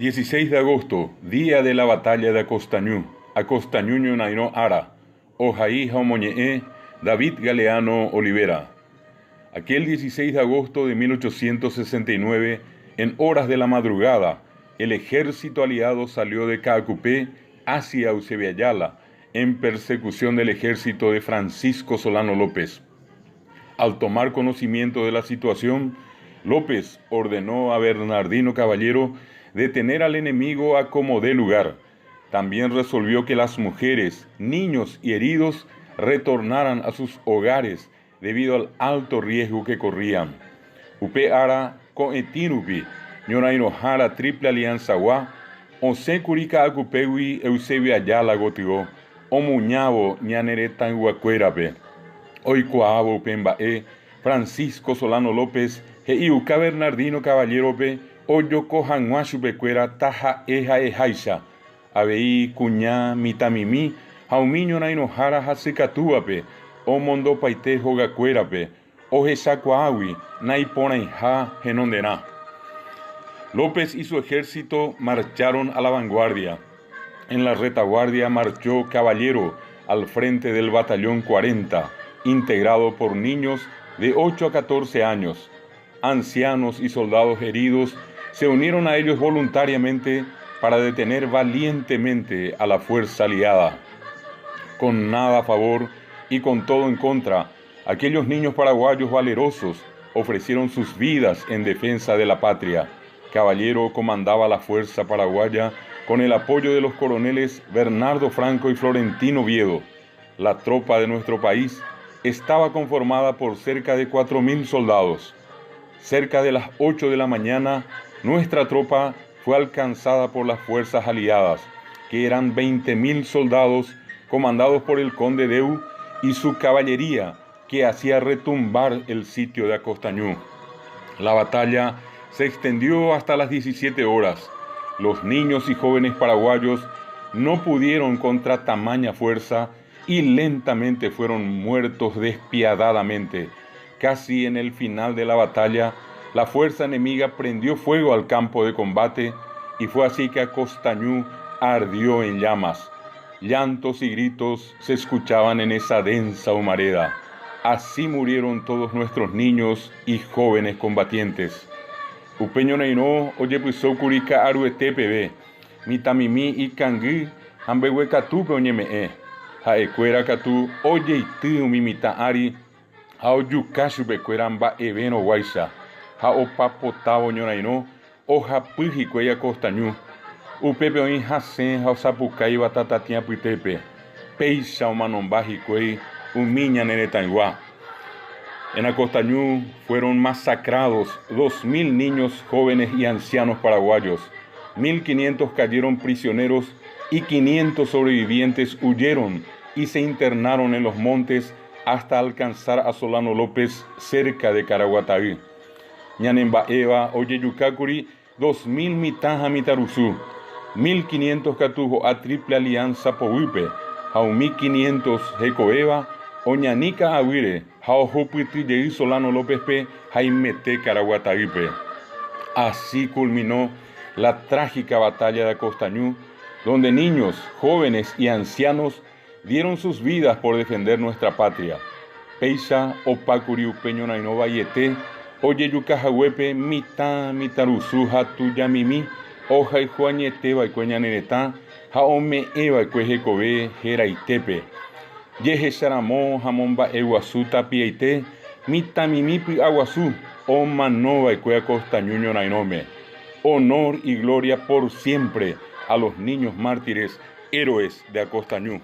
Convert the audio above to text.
16 de agosto, día de la batalla de Acostañú. Acostañuño naino ara. Ojaí Jaumoñeé, David Galeano Olivera. Aquel 16 de agosto de 1869, en horas de la madrugada, el ejército aliado salió de Caacupé hacia Eusebio-Ayala, en persecución del ejército de Francisco Solano López. Al tomar conocimiento de la situación, López ordenó a Bernardino Caballero detener al enemigo a como dé lugar. También resolvió que las mujeres, niños y heridos retornaran a sus hogares debido al alto riesgo que corrían. Upe ara con etinupi, ñorainojara triple alianza gua, once curica acupewi Eusebio Ayala gotigo, omuñabo ñaneretan guacuerape. Hoy coabo pembae, Francisco Solano López, heiuca Bernardino Caballerope, oyo cojanguachupecuera taja eja ejaisha, abei cuñá mitamimi, jaumiño nainojara hasicatúape, o mondo paite jogacuerape, o jesacuawi, naiponaija genonderá. López y su ejército marcharon a la vanguardia. En la retaguardia marchó Caballero al frente del batallón 40, integrado por niños de 8 a 14 años. Ancianos y soldados heridos se unieron a ellos voluntariamente para detener valientemente a la fuerza aliada. Con nada a favor y con todo en contra, aquellos niños paraguayos valerosos ofrecieron sus vidas en defensa de la patria. Caballero comandaba la fuerza paraguaya con el apoyo de los coroneles Bernardo Franco y Florentino Viedo. La tropa de nuestro país estaba conformada por cerca de 4.000 soldados. Cerca de las 8 de la mañana, nuestra tropa fue alcanzada por las fuerzas aliadas, que eran 20.000 soldados comandados por el conde Deu y su caballería, que hacía retumbar el sitio de Acostañú. La batalla se extendió hasta las 17 horas. Los niños y jóvenes paraguayos no pudieron contra tamaña fuerza y lentamente fueron muertos despiadadamente. Casi en el final de la batalla, la fuerza enemiga prendió fuego al campo de combate y fue así que Acostañú ardió en llamas. Llantos y gritos se escuchaban en esa densa humareda. Así murieron todos nuestros niños y jóvenes combatientes. Upeño Naino, oye puso curica aruetepebe, mitamimi y cangui, ambehuecatupe oñemee, jaecuera catu, oye y tu mimita ari, jaoyucachupe cueramba eveno guaisa, jaopapotavo ñoraino, oja pujicueya costañú, upepe oin jasen, jaosapucay batatatia puitepe, peixa omanombajicuey, umiña neretangua. En Acostañú fueron masacrados 2.000 niños, jóvenes y ancianos paraguayos. 1.500 cayeron prisioneros y 500 sobrevivientes huyeron y se internaron en los montes hasta alcanzar a Solano López cerca de Caraguataí. Ñanembaeva, Oyeyucacuri, 2.000 mitaja mitaruzú, 1.500 catujo a triple alianza pohuipe, jaumí 500 jecoeva, Oñanica Aguirre, Jaojupuitri Solano López P, Jaimete Caraguataipe. Así culminó la trágica batalla de Acostañú, donde niños, jóvenes y ancianos dieron sus vidas por defender nuestra patria. Peisa, Opacuri, Upeño Nainova Yete, Oyeyucajahuepe, Mita, Mitaruzuja, Tuyamimi, Oja y Juañete, Baicueñaneretá, Jaome Eva, Cuejecobe, Jeraitepe. Yeje Saramó, Jamomba Eguazú Tapieite, Mitamimipi Aguazú, O Manova y Cuea Costañuño Nainome. Honor y gloria por siempre a los niños mártires, héroes de Acostañú.